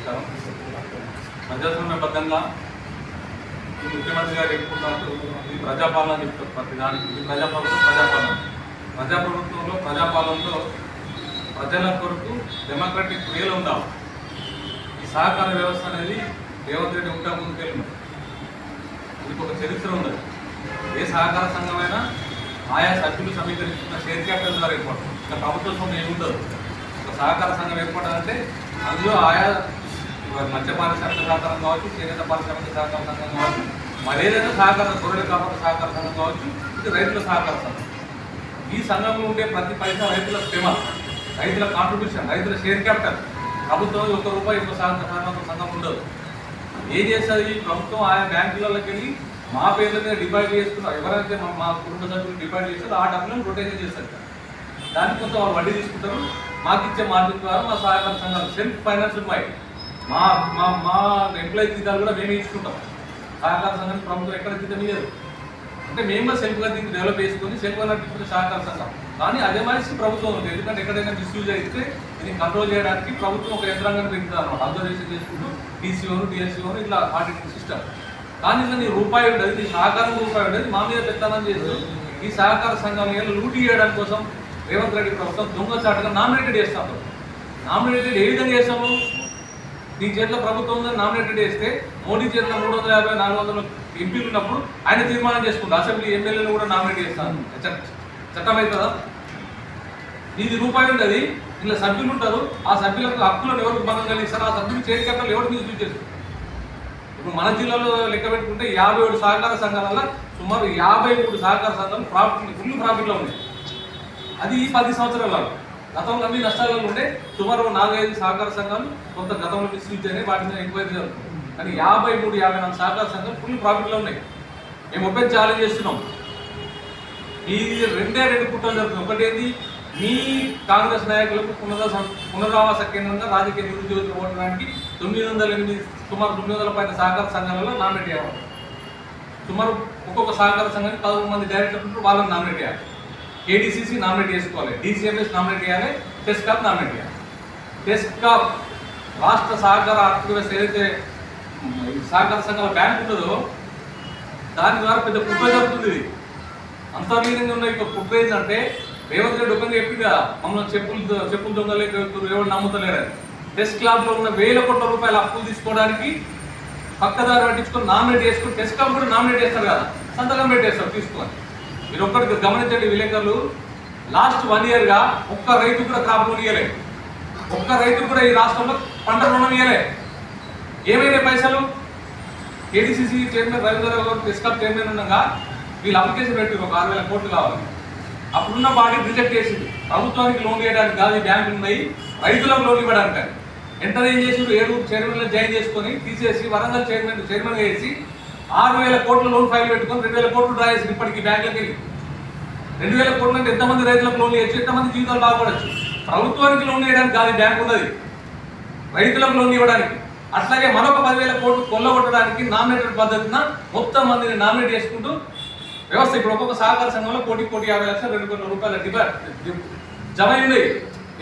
నమస్కారం. ప్రజాస్వామ్యబద్ధంగా ఈ ముఖ్యమంత్రి గారు చెప్పుకున్నట్టు ఇది ప్రజాపాలన చెప్తారు. ప్రతి దానికి ఇది ప్రజాప్రభుత్వంలో ప్రజాపాలనలో ప్రజల కొరకు డెమోక్రటిక్ వేలు ఉండాలి. ఈ సహకార వ్యవస్థ అనేది రేవంత్ రెడ్డి ఉంటా ముందుకెళ్ళింది. దీనికి ఒక చరిత్ర ఉంది. ఏ సహకార సంఘమైనా ఆయా సభ్యులు సమీకరించుకున్న షేర్ క్యాపిటల్ ద్వారా ఏర్పడుతుంది. ఇంకా ప్రభుత్వ సొమ్ము ఏమి ఉండదు. ఒక సహకార సంఘం ఏర్పడాలంటే అందులో ఆయా మత్స్య పారిశ్రామిక సహకారం కావచ్చు, చేనేత పారిశ్రామిక సహకార సంఘం కావచ్చు, మరేదైనా సహకార గొర్రెల కాపాడు సహకార సంఘం కావచ్చు, ఇది రైతుల సహకార సంఘం. ఈ సంఘంలో ఉండే ప్రతి పైసా రైతుల శ్రమ, రైతుల కాంట్రిబ్యూషన్, రైతుల షేర్ క్యాపిటల్. ప్రభుత్వం ₹1 ఇంకో సహకార సంఘం ఉండదు. ఏం చేస్తుంది ప్రభుత్వం? ఆయా బ్యాంకులకి వెళ్ళి మా పేర్ల మీద డిపాజిట్ చేసుకున్నారు. ఎవరైతే మా కుటుంబ సభ్యులు డిపాజిట్ చేస్తారో ఆ డబ్బులను రొటేషన్ చేస్తారు. దానికి కొంత వాళ్ళు వడ్డీ తీసుకుంటారు. మాకు ఇచ్చే మార్జిన్ ద్వారా మా సహకార సంఘాలు సెల్ఫ్ ఫైనాన్స్ ఉన్నాయి. మా మా మా ఎంప్లాయీ జీతాలు కూడా మేమే ఇచ్చుకుంటాం. సహకార సంఘానికి ప్రభుత్వం ఎక్కడ జీతం ఇయ్యదు. అంటే మేము కూడా సెల్ఫ్గా దీన్ని డెవలప్ చేసుకొని సెల్ఫ్గా నడిపిస్తున్న సహకార సంఘం. కానీ అదే మనిషి ప్రభుత్వం ఉంది. ఎందుకంటే ఎక్కడైనా మిస్యూజ్ అయితే దీన్ని కంట్రోల్ చేయడానికి ప్రభుత్వం ఒక యంత్రాంగాన్ని పెంచుతుంది అన్నమాట. అబ్జర్వేషన్ చేసుకుంటూ టీసీఓను, డిఎస్సీఓను ఇట్లా ఆడిటింగ్ సిస్టమ్. కానీ ఇలా నీ రూపాయి ఉండదు, నీ సహకారం రూపాయి ఉండదు, మా మీద పెత్తనం చేస్తూ ఈ సహకార సంఘాలను లూటీ చేయడం కోసం రేవంత్ రెడ్డి ప్రభుత్వం దొంగచాటుగా నామినేటెడ్ చేస్తాము. నామినేటెడ్ ఏ విధంగా చేస్తాము? నీ చేతిలో ప్రభుత్వం ఉందని నామినేటెడ్ చేస్తే మోడీ చేతిలో 350, 400 ఎంపీలు ఉన్నప్పుడు ఆయన తీర్మానం చేసుకుంటారు. అసెంబ్లీ ఎమ్మెల్యేలు కూడా నామినేట్ చేస్తాను. చట్టం అవుతుందా? నీది రూపాయి ఉంటుంది, ఇలా సభ్యులు ఉంటారు. ఆ సభ్యులకు హక్కులను ఎవరికి భంగం కలిగిస్తారు? ఆ సభ్యులు చేతి కట్టలు ఎవరు మీద చూసేస్తారు? ఇప్పుడు మన జిల్లాలో లెక్క పెట్టుకుంటే 57 సహకార సంఘాలలో సుమారు 53 సహకార సంఘాలు ఫుల్ ప్రాఫిట్లో ఉన్నాయి. అది ఈ 10 సంవత్సరాలలో. గతంలో అన్ని నష్టాలలో ఉండే సుమారు 4-5 సహకార సంఘాలు కొంత గతంలో మిస్యూజ్ అయినాయి. వాటిని ఎంక్వైరీ జరుగుతుంది. కానీ 53-54 సహకార సంఘాలు ఫుల్ ప్రాఫిట్లో ఉన్నాయి. మేము ఒకే ఛాలెంజ్ చేస్తున్నాం. ఈ రెండు కుట్రలు జరుగుతుంది. ఒకటి ఏంటి, మీ కాంగ్రెస్ నాయకులకు పునరావాస కేంద్రంగా రాజకీయ నిరుద్యోగులు ఓడడానికి 908 సుమారు 900 పైన సహకార సంఘాలలో నామినేట్ చేయాలి. సుమారు ఒక్కొక్క సహకార సంఘానికి 11 మంది డైరెక్టర్లు వాళ్ళని నామినేట్ చేయాలి. కేడీసీసీ నామినేట్ చేసుకోవాలి, డీసీఎంఎస్ నామినేట్ చేయాలి, టెస్కాప్ నామినేట్ చేయాలి. టెస్కాప్ రాష్ట్ర సహకార ఆర్థిక వ్యవస్థ ఏదైతే సహకార సంఘాల బ్యాంక్ ఉంటుందో దాని ద్వారా పెద్ద కుట్ర జరుగుతుంది. ఇది అంతర్లీనంగా ఉన్న ఇక కుట్ర ఏంటంటే రేవంత్ రెడ్డి ఒకంగా చెప్పిందా మమ్మల్ని చెప్పులు దొంగలే ఎవరు నమ్ముతలేరని. టెస్ట్ క్లాబ్లో ఉన్న ₹1,000 కోట్ల అప్పులు తీసుకోవడానికి పక్కదారి పట్టించుకొని నామినేట్ చేసుకుని టెస్ట్ క్లాబ్ కూడా నామినేట్ చేస్తారు కదా, సంతకం పెట్టేస్తారు తీసుకొని. మీరు ఒక్కడికి గమనించండి విలేకరులు, లాస్ట్ 1 yearగా ఒక్క రైతు కూడా క్రాప్ లోన్ ఇవ్వలేదు. ఒక్క రైతు కూడా ఈ రాష్ట్రంలో పంట రుణం ఇవ్వలేదు. ఏమైనా పైసలు? కేడీసీసీ చైర్మన్ రవీంద్రరావు గారు టెస్కాప్ చైర్మన్ ఉండగా వీళ్ళు అప్లికేషన్ పెట్టారు, ఒక 6,000 కోట్లు కావాలి. అప్పుడున్న బాడీ రిజెక్ట్ చేసింది. ప్రభుత్వానికి లోన్ ఇవ్వడానికి కాదు, ఈ బ్యాంకులు ఉన్నాయి, రైతులకు లోన్ ఇవ్వడానికి. వెంటనే ఏం చేసి 7 చైర్మన్లు జాయిన్ చేసుకొని తీసేసి వరంగల్ చైర్మన్గా వేసి 6,000 కోట్ల లోన్ ఫైల్ పెట్టుకొని 2,000 కోట్లు డ్రా చేసి ఇప్పటికి బ్యాంకులకు వెళ్ళి 2,000 కోట్లు అంటే ఎంతమంది రైతులకు లోన్ ఇవ్వచ్చు, ఎంతమంది జీవితాలు బాగుపడచ్చు. ప్రభుత్వానికి లోన్ ఇవ్వడానికి కాదు బ్యాంక్ ఉన్నది, రైతులకు లోన్ ఇవ్వడానికి. అట్లాగే మరొక 10,000 కోట్లు కొల్లగొట్టడానికి నామినేటెడ్ పద్ధతిన మొత్తం మందిని నామినేట్ చేసుకుంటూ వ్యవస్థ. ఇప్పుడు ఒక్కొక్క సహకార సంఘంలో ₹1,50,00,000 2 కోట్ల రూపాయల జమ ఉన్నాయి.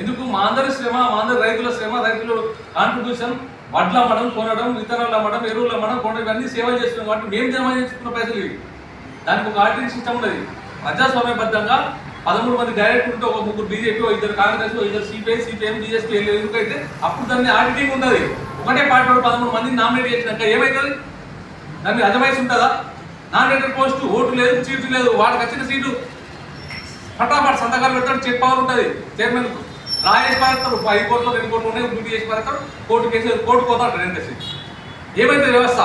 ఎందుకు? మా అందరి శ్రమ, మా అందరి రైతుల శ్రమ, రైతులు కాంట్రిబ్యూషన్, వడ్లు అమ్మడం, కొనడం, విత్తనాలు అమ్మడం, ఎరువులు అమ్మడం, కొనడం, ఇవన్నీ సేవలు చేస్తున్నాం. కాబట్టి మేము జమ చేసుకున్న పైసలు ఇవి. దానికి ఒక ఆడిటింగ్ సిస్టమ్ ఉన్నది. ప్రజాస్వామ్యబద్ధంగా 13 మంది డైరెక్టర్ ఉంటే ఒక 3 BJP, 2 Congress, 2 CPI, CPM, BSP ఎందుకైతే అప్పుడు దాన్ని ఆడిటింగ్ ఉంటుంది. ఒకటే పార్టీ 13 మందిని నామినేట్ చేసినాక ఏమవుతుంది? దాన్ని అజమాయిషి ఉంటుందా? నామినేటెడ్ పోస్టు, ఓటు లేదు, సీటు లేదు, వాడికి వచ్చిన సీటు ఫటాఫట్ సంతకాలు పెడతాడు, చెక్ పవర్ ఉంటుంది చైర్మన్కు. రా చేసి పారేస్తారు, 5 కోట్లు 2 కోట్లు ఉన్నాయి, డ్యూటీ చేసి పారేస్తారు, కోర్టు కేసు కోర్టు పోతాడు 2 కేసు. ఏమైతే వ్యవస్థ?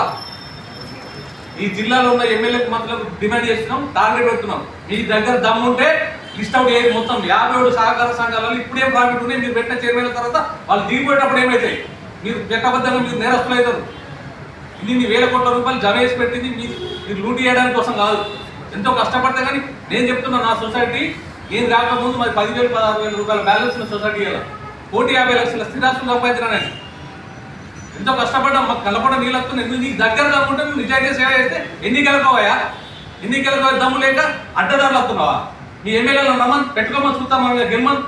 ఈ జిల్లాలో ఉన్న ఎమ్మెల్యేలకు మంత్రులకు డిమాండ్ చేస్తున్నాం, టార్గెట్ పెడుతున్నాం. మీ దగ్గర దమ్ము ఉంటే లిస్ట్ అవుట్ చేయండి. మొత్తం 57 సహకార సంఘాలలో ఇప్పుడేం ప్రాఫిట్ ఉన్నాయి, మీరు పెట్టిన చైర్మన్ తర్వాత వాళ్ళు దిగిపోయేటప్పుడు ఏమవుతాయి? మీరు చట్టబద్ధంగా మీరు నేరస్తులు అవుతారు. ఇన్ని ₹1,000 కోట్ల జమ చేసి పెట్టింది మీరు లూటీ చేయడానికి కోసం కాదు. ఎంతో కష్టపడితే. కానీ నేను చెప్తున్నా, నా సొసైటీ నేను రాకముందు మరి 10,000, 16,000 రూపాయల బ్యాలెన్స్ ఉన్న సొసైటీ ఇలా ₹1,50,00,000 స్థిరాస్తులు సంపాదించిన ఎంతో కష్టపడ్డాం. మాకు కలపడం నీళ్ళతో నీకు దగ్గర కాకుండా నువ్వు నిజాయితీ సేవ చేస్తే ఎన్నికలకోవయా? ఎన్నికలకు దమ్ము లేక అడ్డదారులు వస్తున్నావా? మీ ఎమ్మెల్యేలు రమ్మని పెట్టుకోమని చూస్తాం, గెలమని.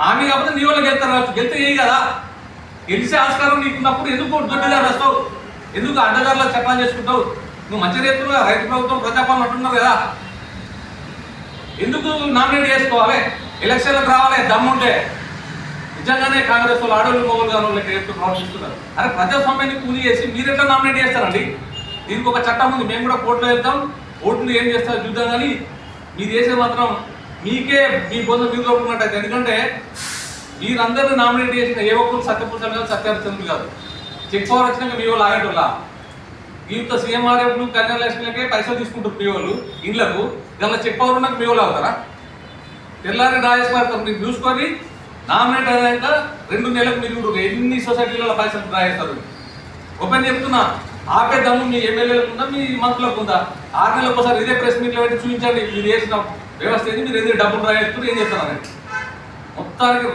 హామీ కాకపోతే నీ వాళ్ళు గెలుస్తారు కావచ్చు, గెలితే చేయి కదా. గెలిచే ఆస్కారం నీకున్నప్పుడు ఎందుకు దొడ్డిగా వస్తావు? ఎందుకు అడ్డదారుల చట్టాలు చేసుకుంటావు? నువ్వు మంచి రైతులుగా రైతు ప్రభుత్వం ప్రజాపాలన అంటున్నావు కదా, ఎందుకు నామినేట్ చేసుకోవాలి? ఎలక్షన్లకు రావాలి దమ్ముంటే. నిజంగానే కాంగ్రెస్ వాళ్ళు ఆడవాళ్ళు మొగలు గారు లెక్క ప్రవర్తిస్తున్నారు. అరే ప్రజాస్వామ్యాన్ని కూలి చేసి మీరు ఎట్లా నామినేట్ చేస్తారండి? దీనికి ఒక చట్టం ఉంది, మేము కూడా కోర్టులో వెళ్తాం, ఓట్లు ఏం చేస్తారో చూద్దాం. కానీ మీరు చేసే మాత్రం మీకే మీ బొంద మీరు కొట్టుకున్నట్టు. ఎందుకంటే మీరందరినీ నామినేట్ చేసిన ఏ ఒక్కరు సత్యపురుషులు కాదు, సత్యహరిచంద్రులు కాదు. చెక్ పవర్ వచ్చినాక మీ వాళ్ళు ఆగేటోళ్ళ ఇంత సీఎంఆర్ఎఫ్లు కళ్యాణ లక్ష్మిలకే పైసలు తీసుకుంటారు మీ వాళ్ళు ఇండ్లకు. దానిలో చెక్ పవర్ ఉన్నాక మీ వాళ్ళు అవుతారా? తెల్లారి రాజేస్తారు మీరు చూసుకొని నామినేట్ అయ్యాక 2 నెలలకు మీరు ఎన్ని సొసైటీలలో పైసలు రాయేస్తారు. ఓపెన్ చెప్తున్నా, ఆపే దమ్ము మీ ఎమ్మెల్యేలకు ఉందా, మీ మంత్రులకు ఉందా? 6 నెలలకు ఒకసారి ఇదే ప్రెస్ మీట్లో పెట్టి చూపించండి మీరు చేసిన వ్యవస్థ ఏంది, మీరు ఎందుకు డబ్బులు రాయేస్తున్నారు, ఏం చేస్తారని. మొత్తానికి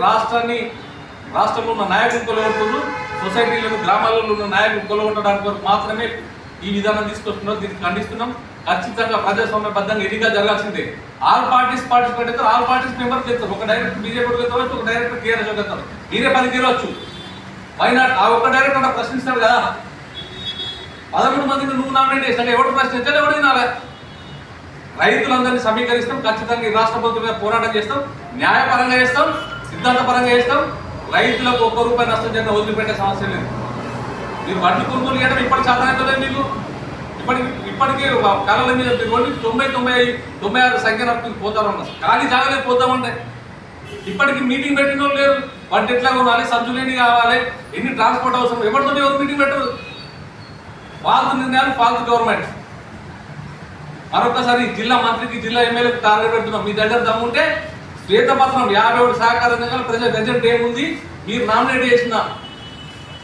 రాష్ట్రంలో ఉన్న నాయకులు కొలగొట్టున్నారు, సొసైటీలను గ్రామాలలో ఉన్న నాయకులు కొలగొట్టడానికి వరకు మాత్రమే ఈ విధానం తీసుకొస్తున్నారు. దీన్ని ఖండిస్తున్నాం. ఖచ్చితంగా ప్రజాస్వామ్యబద్ధంగా ఎన్నికలు జరగాల్సిందే. ఆల్ పార్టీస్ పార్టిసిపేట్ అవుతారు, ఆల్ పార్టీస్ మెంబర్స్ చేస్తారు. ఒక డైరెక్టర్ బీజేపీ వెళ్తారు, ఒక డైరెక్టర్ టీఆర్ఎస్ వెళ్తారు. మీరే 10 గెలవచ్చు. వైనాట్ ఆ ఒక్క డైరెక్టర్ అంటే ప్రశ్నిస్తాడు కదా. 11 మందిని నువ్వు నామినేట్ చేసినా ఎవరు ప్రశ్నించాలి, ఎవరు తినాలి? రైతులందరినీ సమీకరిస్తాం. ఖచ్చితంగా ఈ రాష్ట్ర ప్రభుత్వం మీద పోరాటం చేస్తాం, న్యాయపరంగా చేస్తాం, సిద్ధాంతపరంగా చేస్తాం. రైతులకు ₹1 నష్టం జరిగిన వదిలిపెట్టే సమస్య లేదు. మీరు వడ్లు కొనుగోలు చేయడం ఇప్పటికి సాధారణలేదు. మీకు ఇప్పటికీ కాలాల మీద 90-96 సంఖ్య పోతారు. ఖాళీ జాగలేదు పోతామంటే ఇప్పటికి మీటింగ్ పెట్టిన వాళ్ళు లేరు. వాటి ఎట్లా కొనాలి, సంచులేని కావాలి, ఎన్ని ట్రాన్స్పోర్ట్ అవసరం, ఎవరితో ఎవరు మీటింగ్ పెట్టరు. ఫాల్తు నిర్ణయాలు, ఫాల్తు గవర్నమెంట్. మరొకసారి జిల్లా మంత్రికి, జిల్లా ఎమ్మెల్యేకి టార్గెట్ పెడుతున్నాం. మీ దగ్గర దమ్ముంటే శ్వేతపత్రం 51 సహకార సంఘాలు ప్రజల గజెట్ ఏముంది, మీరు నామినేట్ చేసిన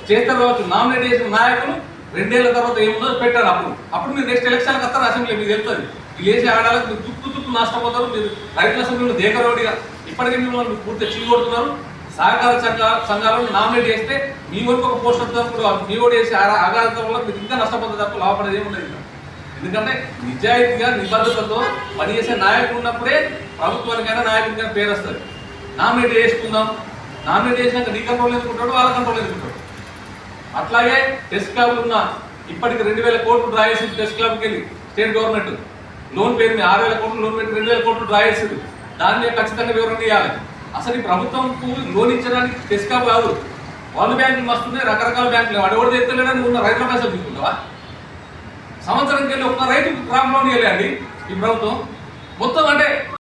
చేస్తారు కావచ్చు, నామినేట్ చేసిన నాయకులు 2 ఏళ్ల తర్వాత ఏముందో పెట్టారు. అప్పుడు మీరు నెక్స్ట్ ఎలక్షన్కి వస్తారు, అసెంబ్లీ మీకు తెలుస్తుంది. వీళ్ళు వేసే ఆడాలకు మీరు తుక్కు నష్టపోతారు. మీరు రైతుల అసెంబ్లీలో దేకరోడిగా ఇప్పటికే మిమ్మల్ని పూర్తిగా చీకొడుతున్నారు. సహకార సంఘాలను నామినేట్ చేస్తే మీ వరకు ఒక పోస్ట్ వస్తున్నప్పుడు మీ ఓడి చేసే ఆఘాతం వల్ల మీరు ఇంకా నష్టపోతుంది తప్ప లాభపడేది ఏముండదు. ఎందుకంటే నిజాయితీగా నిబద్ధతతో పనిచేసే నాయకులు ఉన్నప్పుడే ప్రభుత్వానికైనా నాయకుడికైనా పేరు వస్తుంది. నామినేట్ చేసుకుందాం, నామినేట్ చేసినాక నీ కంట్రోల్ ఎందుకుంటాడు, వాళ్ళ కంట్రోల్ ఎందుకుంటాడు. అట్లాగే టెస్ట్ క్లబ్లు ఉన్న ఇప్పటికి 2000 కోట్లు డ్రా చేసింది. టెస్ట్ క్లబ్కి వెళ్ళి స్టేట్ గవర్నమెంట్ లోన్ పేరు 6000 కోట్లు లోన్ పెట్టి 2000 కోట్లు డ్రా చేసింది. దాని మీద ఖచ్చితంగా వివరణ ఇవ్వాలి. అసలు ఈ ప్రభుత్వంకు లోన్ ఇచ్చడానికి టెస్ట్ క్లబ్ కాదు, వరల్డ్ బ్యాంకులు మస్తున్నాయి, రకరకాల బ్యాంకులు. అడవడి తెత్తలేడని ఉన్న రైతుల పైసలు తీసుకుంటావా? సంవత్సరంకి వెళ్ళి ఒక్క రైతుకు క్రాప్ లోన్ ఇవ్వలేండి ఈ ప్రభుత్వం మొత్తం. అంటే